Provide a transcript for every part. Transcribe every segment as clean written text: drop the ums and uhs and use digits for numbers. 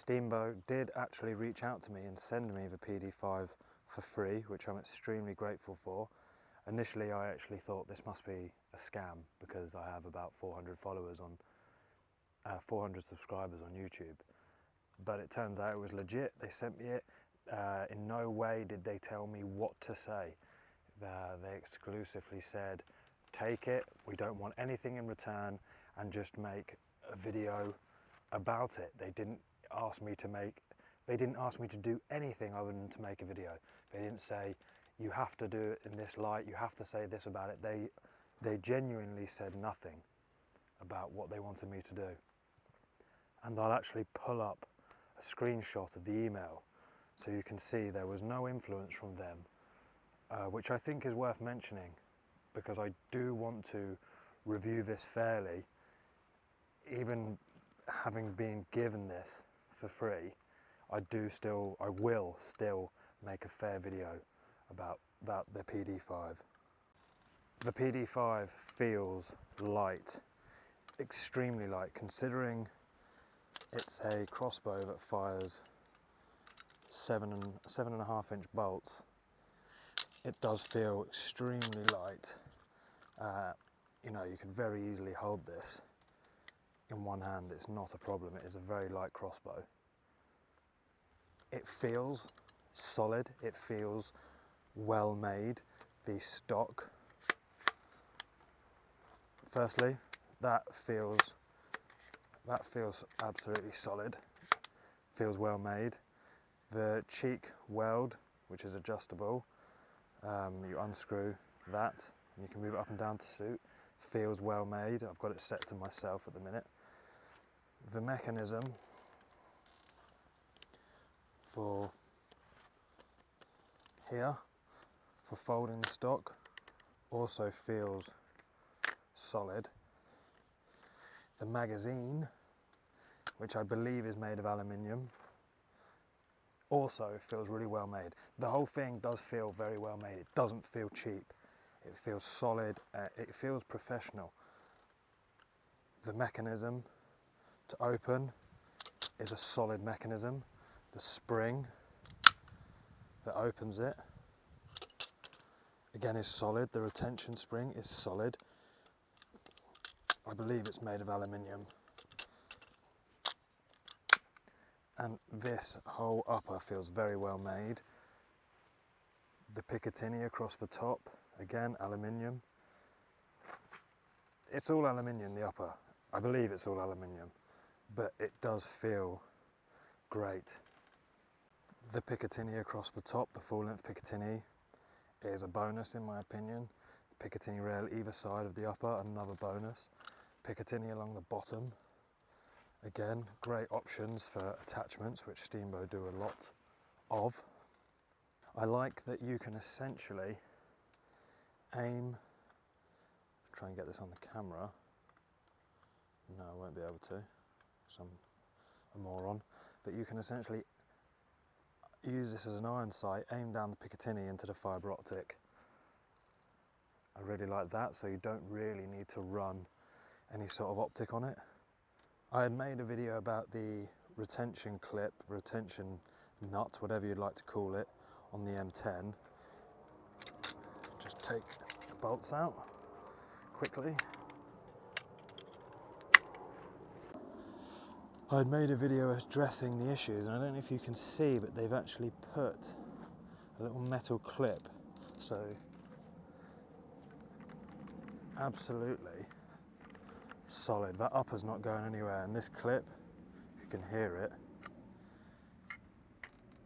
Steamboat did actually reach out to me and send me the PD5 for free, which I'm extremely grateful for. Initially, I actually thought this must be a scam because I have about 400 subscribers on YouTube. But it turns out it was legit. They sent me it. In no way did they tell me what to say. They exclusively said, take it, we don't want anything in return, and just make a video about it. They didn't ask me to do anything other than to make a video. They didn't say, you have to do it in this light, you have to say this about it. They genuinely said nothing about what they wanted me to do. And I'll actually pull up a screenshot of the email so you can see there was no influence from them, which I think is worth mentioning because I do want to review this fairly. Even having been given this for free, I will still make a fair video about the PD5. The PD5 feels light, extremely light, considering it's a crossbow that fires 7.5 inch bolts. It does feel extremely light. You know, you could very easily hold this in one hand. It's not a problem. It is a very light crossbow. It feels solid. It feels well made. The stock, firstly, that feels absolutely solid. Feels well made. The cheek weld, which is adjustable, you unscrew that and you can move it up and down to suit. Feels well made. I've got it set to myself at the minute. The mechanism for here, for folding the stock, also feels solid. The magazine, which I believe is made of aluminium, also feels really well made. The whole thing does feel very well made. It doesn't feel cheap. It feels solid. It feels professional. The mechanism to open is a solid mechanism. The spring that opens it, again, is solid. The retention spring is solid. I believe it's made of aluminium. And this whole upper feels very well made. The Picatinny across the top, again, aluminium. It's all aluminium, the upper. I believe it's all aluminium, but it does feel great. The Picatinny across the top, the full-length Picatinny, is a bonus in my opinion. Picatinny rail either side of the upper, another bonus. Picatinny along the bottom, again, great options for attachments, which Steamboat do a lot of. I like that you can essentially aim, try and get this on the camera. No, I won't be able to, because I'm a moron. But you can essentially use this as an iron sight, aim down the Picatinny into the fibre optic. I really like that, so you don't really need to run any sort of optic on it. I had made a video about the retention clip, retention nut, whatever you'd like to call it, on the M10. Just take the bolts out quickly. I had made a video addressing the issues, and I don't know if you can see, but they've actually put a little metal clip, so absolutely solid. That upper's not going anywhere, and this clip, you can hear it,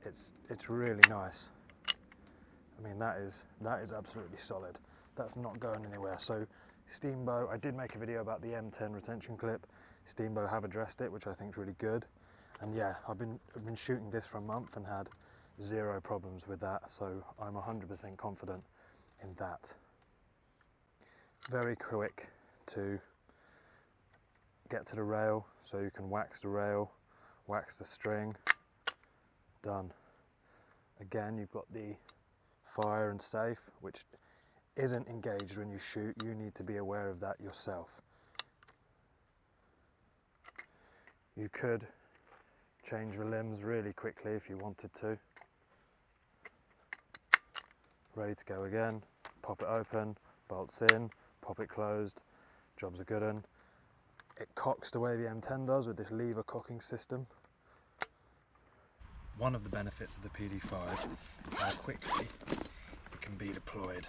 it's really nice. I mean, that is absolutely solid. That's not going anywhere. So Steamboat, I did make a video about the M10 retention clip. Steamboat have addressed it, which I think is really good. And yeah, I've been shooting this for a month and had zero problems with that, so I'm 100% confident in that. Very quick to get to the rail, so you can wax the rail, wax the string, done. Again, you've got the fire and safe, which isn't engaged when you shoot. You need to be aware of that yourself. You could change the limbs really quickly if you wanted to. Ready to go again, pop it open, bolts in, pop it closed, job's a good one. It cocks the way the M10 does with this lever cocking system. One of the benefits of the PD5 is how quickly it can be deployed.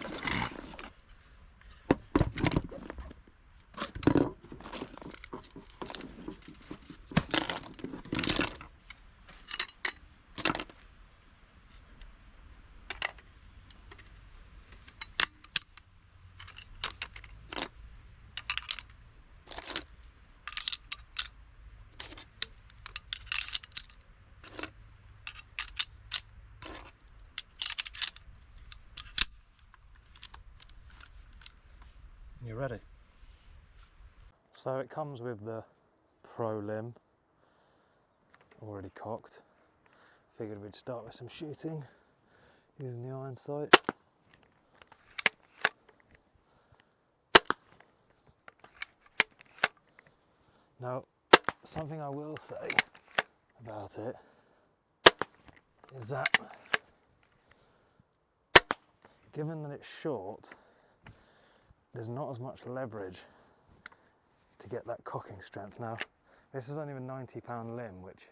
You're ready. So it comes with the Pro limb already cocked. Figured we'd start with some shooting using the iron sight. Now, something I will say about it is that given that it's short, there's not as much leverage to get that cocking strength. Now, this is only a 90-pound limb, which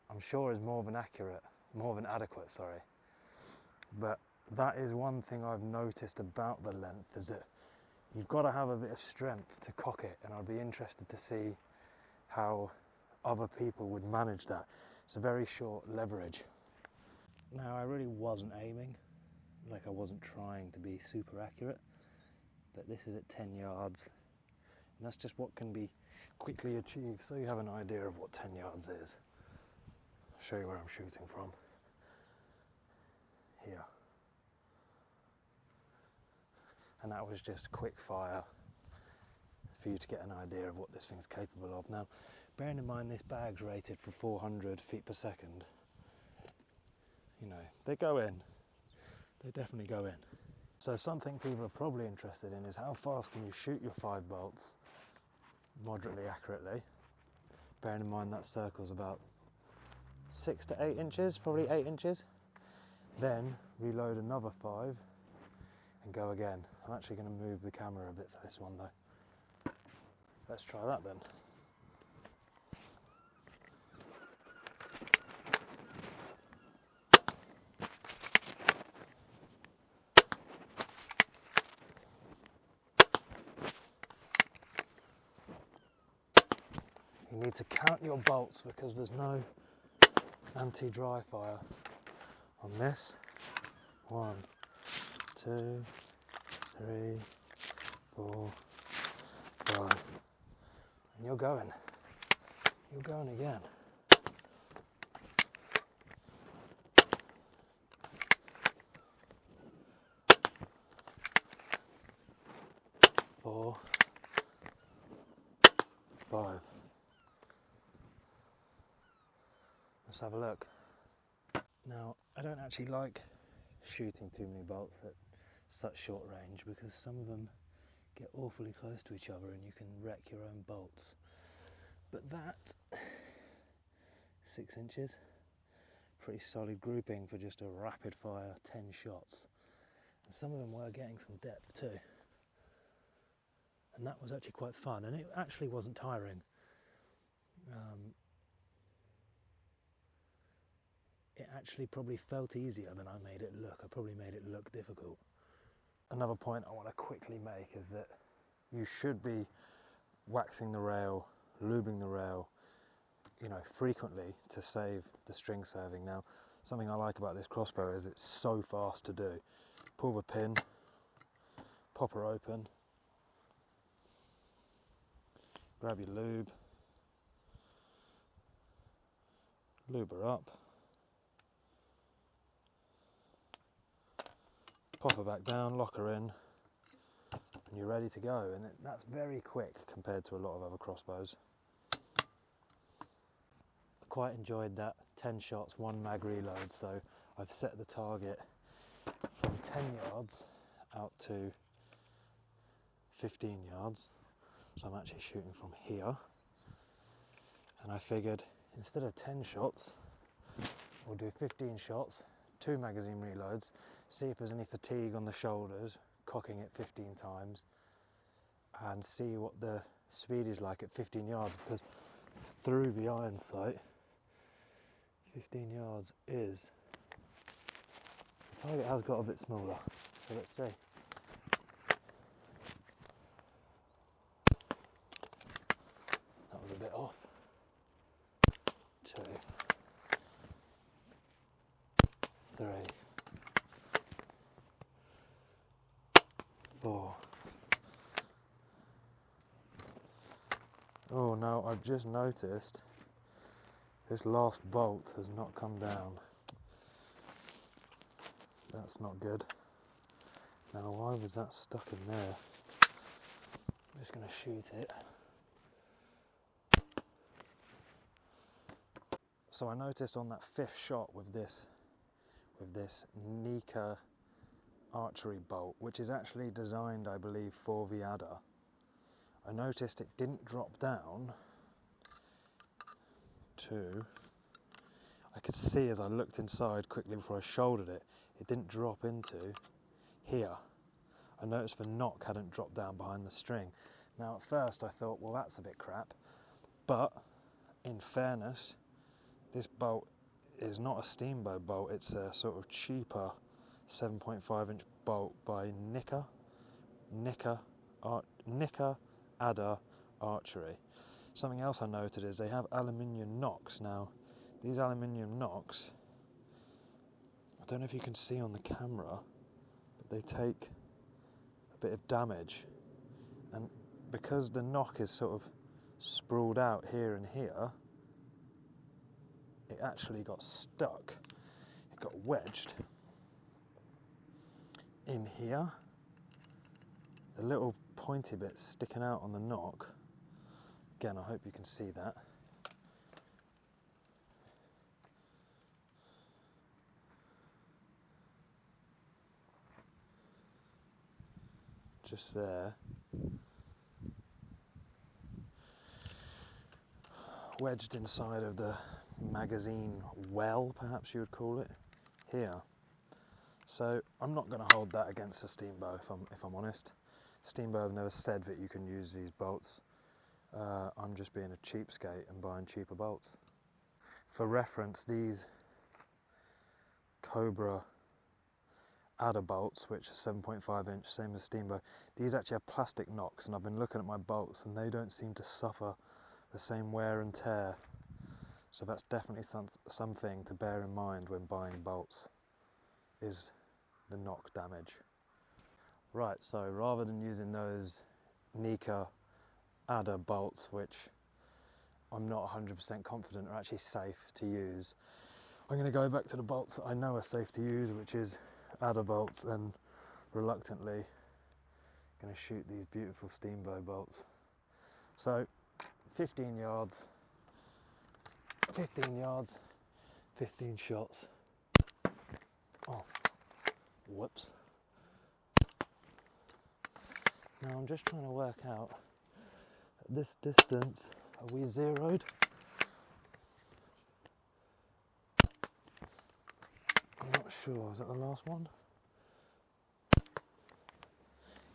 I'm sure is more than adequate, sorry. But that is one thing I've noticed about the length, is that you've got to have a bit of strength to cock it, and I'd be interested to see how other people would manage that. It's a very short leverage. Now, I really wasn't aiming, like I wasn't trying to be super accurate. But this is at 10 yards, and that's just what can be quickly achieved, so you have an idea of what 10 yards is. I'll show you where I'm shooting from. Here. And that was just quick fire for you to get an idea of what this thing's capable of. Now, bearing in mind this bag's rated for 400 feet per second, you know, they go in. They definitely go in. So something people are probably interested in is how fast can you shoot your 5 bolts moderately accurately, bearing in mind that circle's about 6 to 8 inches, probably 8 inches. Then reload another 5 and go again. I'm actually going to move the camera a bit for this one though. Let's try that then. You need to count your bolts because there's no anti-dry fire on this. 1, 2, 3, 4, 5. And you're going. You're going again. 4, 5. Let's have a look. Now, I don't actually like shooting too many bolts at such short range because some of them get awfully close to each other and you can wreck your own bolts. But that, 6 inches, pretty solid grouping for just a rapid fire 10 shots. And some of them were getting some depth too. And that was actually quite fun, and it actually wasn't tiring. It actually probably felt easier than I made it look. I probably made it look difficult. Another point I want to quickly make is that you should be waxing the rail, lubing the rail, you know, frequently to save the string serving. Now, something I like about this crossbow is it's so fast to do. Pull the pin, pop her open, grab your lube, lube her up, pop her back down, lock her in, and you're ready to go. And that's very quick compared to a lot of other crossbows. I quite enjoyed that 10 shots, 1 mag reload, so I've set the target from 10 yards out to 15 yards. So I'm actually shooting from here. And I figured instead of 10 shots, we'll do 15 shots, 2 magazine reloads, see if there's any fatigue on the shoulders, cocking it 15 times, and see what the speed is like at 15 yards, because through the iron sight, 15 yards is, the target has got a bit smaller, so let's see. That was a bit off. 2, 3, 4. Oh no, I've just noticed this last bolt has not come down. That's not good. Now why was that stuck in there? I'm just going to shoot it. So I noticed on that 5th shot with this Nika archery bolt, which is actually designed, I believe, for the adder, I noticed it didn't drop down to, I could see as I looked inside quickly before I shouldered it, it didn't drop into here. I noticed the nock hadn't dropped down behind the string. Now at first I thought, well, that's a bit crap, but in fairness, this bolt is not a steamboat bolt, it's a sort of cheaper 7.5 inch bolt by Nika Adder Archery. Something else I noted is they have aluminium nocks. Now, these aluminium nocks, I don't know if you can see on the camera, but they take a bit of damage. And because the nock is sort of sprawled out here and here, it actually got stuck. It got wedged in here. The little pointy bits sticking out on the nock. Again, I hope you can see that. Just there. Wedged inside of the magazine well, perhaps you would call it, here. So I'm not going to hold that against a steambow if I'm honest. Steambow have never said that you can use these bolts. I'm just being a cheapskate and buying cheaper bolts. For reference, these Cobra adder bolts, which are 7.5 inch, same as steambow, these actually have plastic nocks, and I've been looking at my bolts and they don't seem to suffer the same wear and tear. So that's definitely something to bear in mind when buying bolts, is the nock damage. Right, so rather than using those Nika adder bolts, which I'm not 100% confident are actually safe to use, I'm going to go back to the bolts that I know are safe to use, which is adder bolts, and reluctantly going to shoot these beautiful steambow bolts. So 15 yards, 15 shots. Oh, whoops. Now I'm just trying to work out, at this distance, are we zeroed? I'm not sure, is that the last one?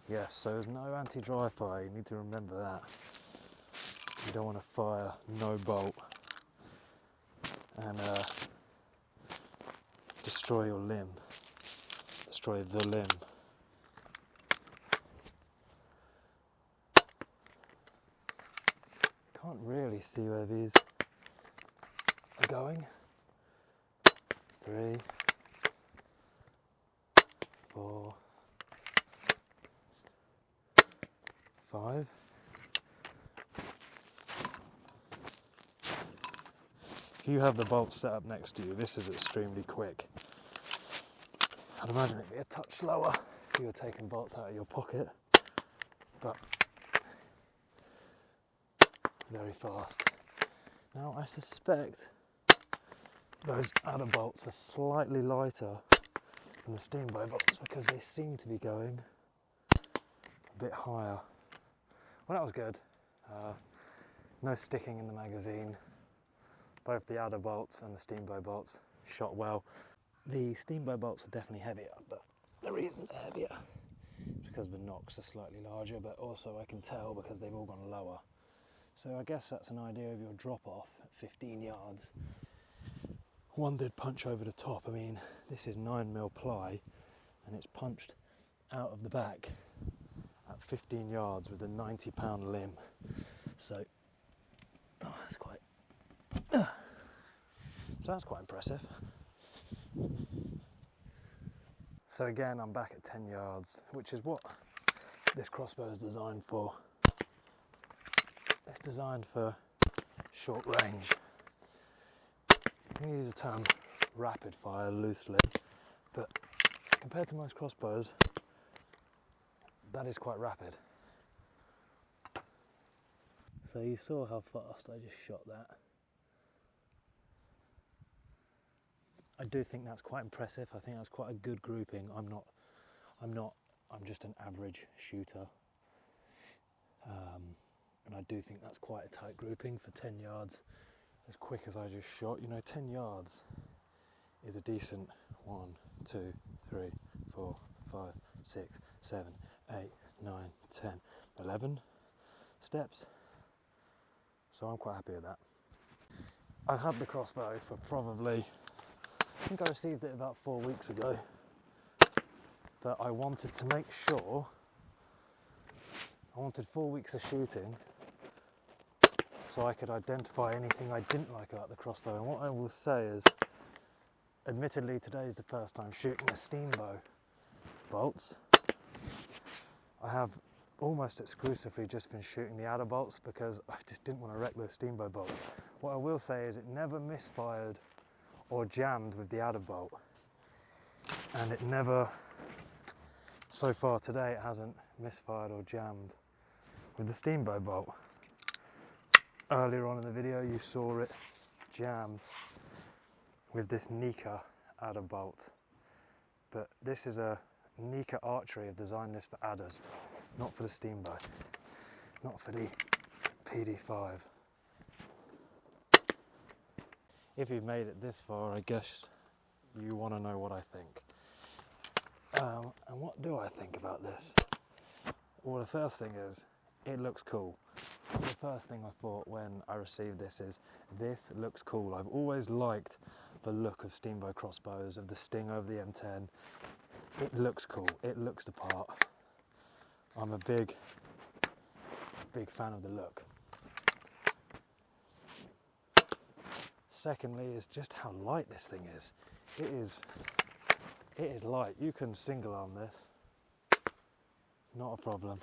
Yes, so there's no anti-dry fire, you need to remember that. You don't want to fire no bolt and destroy your limb, destroy the limb. Can't really see where these are going. 3, 4, 5. If you have the bolts set up next to you, this is extremely quick. I'd imagine it'd be a touch slower if you were taking bolts out of your pocket, but very fast. Now I suspect those adder bolts are slightly lighter than the steambow bolts because they seem to be going a bit higher. Well, that was good. No sticking in the magazine, both the adder bolts and the steambow bolts shot well. The steambow bolts are definitely heavier, but the reason they're heavier is because the nocks are slightly larger, but also I can tell because they've all gone lower. So I guess that's an idea of your drop off at 15 yards. One did punch over the top. I mean, this is 9mm ply and it's punched out of the back at 15 yards with a 90-pound limb. So, that's quite impressive. So again, I'm back at 10 yards, which is what this crossbow is designed for. It's designed for short range. I'm going to use the term rapid fire loosely, but compared to most crossbows, that is quite rapid. So you saw how fast I just shot that. I do think that's quite impressive. I think that's quite a good grouping. I'm just an average shooter. And I do think that's quite a tight grouping for 10 yards. As quick as I just shot, 10 yards is a decent 1, 2, 3, 4, 5, 6, 7, 8, 9, 10, 11 steps. So I'm quite happy with that. I've had the crossbow for probably, I think I received it about 4 weeks ago, but I wanted to make sure, I wanted 4 weeks of shooting so I could identify anything I didn't like about the crossbow. And what I will say is, admittedly today is the first time shooting the steambow bolts. I have almost exclusively just been shooting the adder bolts because I just didn't want to wreck those steambow bolts. What I will say is it never misfired or jammed with the adder bolt, and it never, so far today, it hasn't misfired or jammed with the steambow bolt. Earlier on in the video you saw it jam with this Nika adder bolt, but this is a Nika Archery. Have designed this for adders, not for the steambow, not for the PD5. If you've made it this far, I guess you want to know what I think. And what do I think about this? Well, the first thing is, it looks cool. The first thing I thought when I received this is, this looks cool. I've always liked the look of steambow crossbows, of the Sting over the M10. It looks cool, it looks the part. I'm a big fan of the look. Secondly is just how light this thing is. It is light. You can single arm this, not a problem.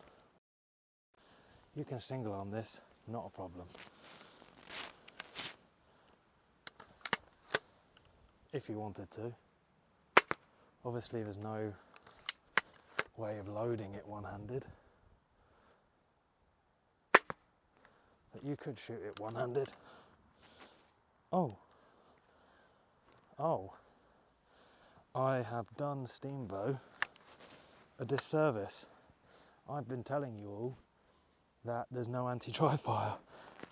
You can single arm this, not a problem. If you wanted to. Obviously there's no way of loading it one-handed, but you could shoot it one-handed. Oh, I have done steambow a disservice. I've been telling you all that there's no anti-dry fire,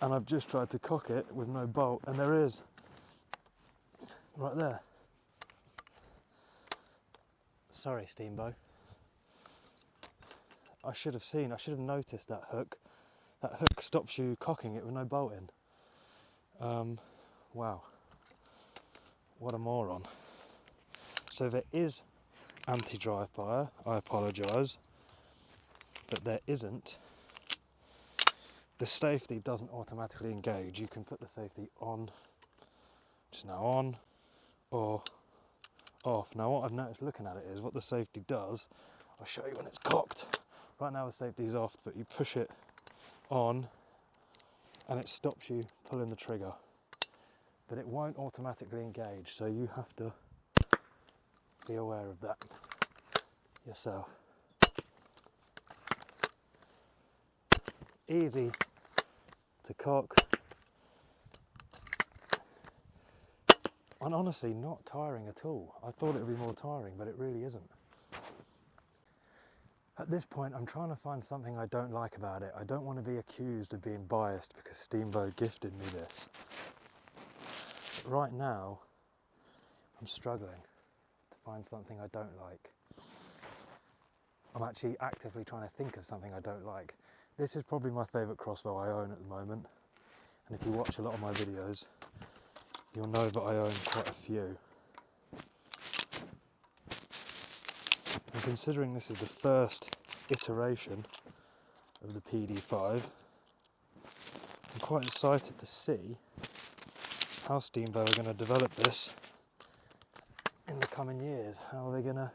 and I've just tried to cock it with no bolt, and there is, right there. Sorry, steambow. I should have noticed that hook. That hook stops you cocking it with no bolt in. Wow. What a moron. So there is anti-dry fire, I apologise, but there isn't. The safety doesn't automatically engage. You can put the safety on, just now on, or off. Now what I've noticed looking at it is what the safety does, I'll show you when it's cocked. Right now the safety's off, but you push it on and it stops you pulling the trigger. But it won't automatically engage, so you have to be aware of that yourself. Easy to cock, and honestly not tiring at all. I thought it would be more tiring, but it really isn't. At this point I'm trying to find something I don't like about it. I don't want to be accused of being biased because Steambow gifted me this. right now I'm struggling to find something I don't like. I'm actually actively trying to think of something I don't like. This is probably my favourite crossbow I own at the moment, and if you watch a lot of my videos, you'll know that I own quite a few. And considering this is the first iteration of the PD5, I'm quite excited to see how Steamboat are going to develop this in the coming years, how they're going to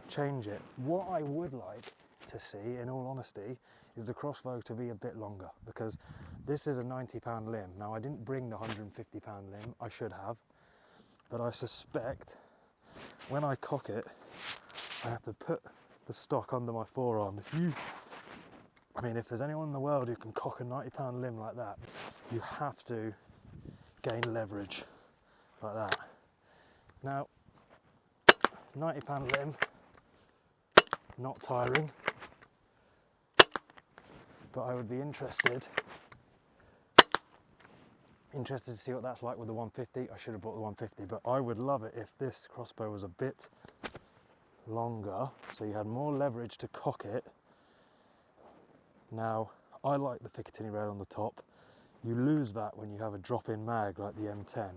change it. What I would like to see, in all honesty, is the crossbow to be a bit longer, because this is a 90-pound limb. Now, I didn't bring the 150-pound limb, I should have, but I suspect when I cock it, I have to put the stock under my forearm. If there's anyone in the world who can cock a 90-pound limb like that, you have to gain leverage like that. Now, 90-pound limb, not tiring, but I would be interested to see what that's like with the 150. I should have bought the 150, but I would love it if this crossbow was a bit longer, so you had more leverage to cock it. Now, I like the Picatinny rail on the top. You lose that when you have a drop-in mag like the M10.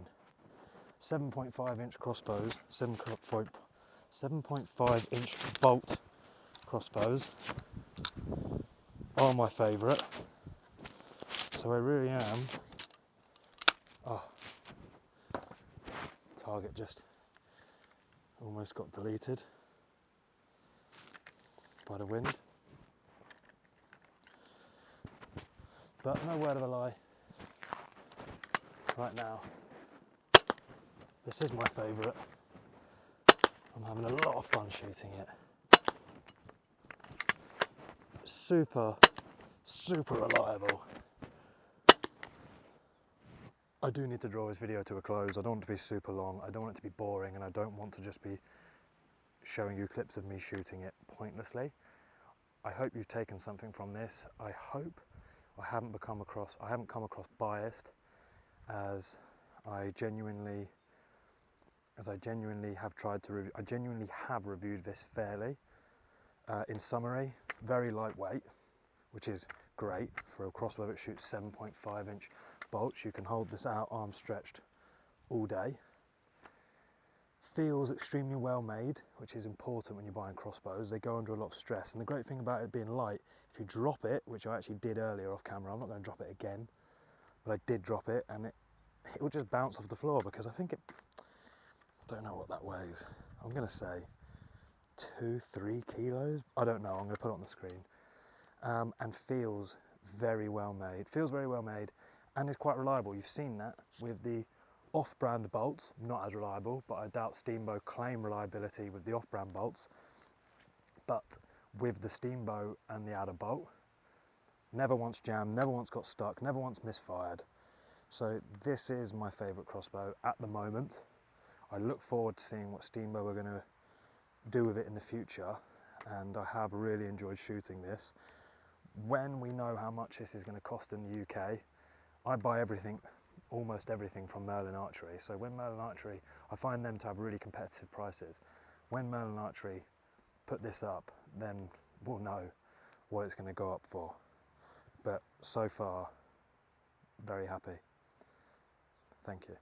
7.5 inch crossbows, 7.5 inch bolt crossbows are my favourite. So I really am. Oh, target just almost got deleted by the wind. But no word of a lie, right now, this is my favourite. I'm having a lot of fun shooting it. Super, super reliable. I do need to draw this video to a close. I don't want it to be super long, I don't want it to be boring, and I don't want to just be showing you clips of me shooting it pointlessly. I hope you've taken something from this. I hope I haven't come across biased, as I genuinely have reviewed this fairly. In summary, very lightweight, which is great for a crossbow that shoots 7.5 inch bolts. You can hold this out arm stretched all day. Feels extremely well made, which is important when you're buying crossbows. They go under a lot of stress, and the great thing about it being light, if you drop it, which I actually did earlier off camera, I'm not going to drop it again, but I did drop it, and it will just bounce off the floor, because I think I don't know what that weighs. I'm going to say 2-3 kilos. I don't know. I'm going to put it on the screen. And feels very well made. And is quite reliable. You've seen that with the off-brand bolts, not as reliable, but I doubt Steamboat claim reliability with the off-brand bolts. But with the Steamboat and the outer bolt, never once jammed, never once got stuck, never once misfired. So this is my favourite crossbow at the moment. I look forward to seeing what Steamboat are going to do with it in the future, and I have really enjoyed shooting this. When we know how much this is going to cost in the UK, I buy almost everything from Merlin Archery. So when Merlin Archery, I find them to have really competitive prices. When Merlin Archery put this up, then we'll know what it's going to go up for. But so far, very happy. Thank you.